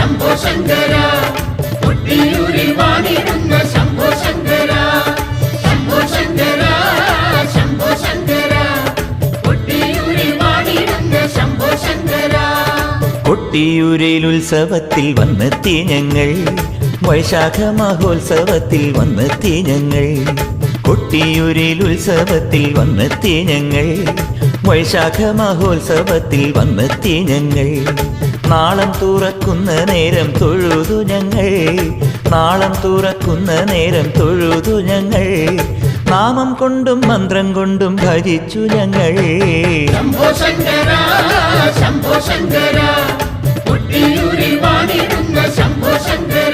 ശംഭോ ശങ്കര കൊട്ടിയൂരിൽ വാണിടുന്ന ശംഭോ ശങ്കര ശംഭോ ശങ്കര ശംഭോ ശങ്കര കൊട്ടിയൂരിൽ വാണിടുന്ന ശംഭോ ശങ്കര. കൊട്ടിയൂരിൽ ഉത്സവത്തിൽ വന്നെത്തി ഞങ്ങൾ, വൈശാഖ മഹോത്സവത്തിൽ വന്നെത്തി ഞങ്ങൾ. കൊട്ടിയൂരിൽ ഉത്സവത്തിൽ വന്നെത്തി ഞങ്ങൾ, വൈശാഖ മഹോത്സവത്തിൽ വന്നെത്തി ഞങ്ങൾ. നാളം തുറക്കുന്ന നേരം തൊഴുതു ഞങ്ങൾ, നാളം തുറക്കുന്ന നേരം തൊഴുതു ഞങ്ങൾ. നാമം കൊണ്ടും മന്ത്രം കൊണ്ടും ഭജിച്ചു ഞങ്ങൾ. ശംഭോ ശങ്കര ശംഭോ ശങ്കര കൊട്ടിയൂരിൽ വാണിടുന്ന ശംഭോ ശങ്കര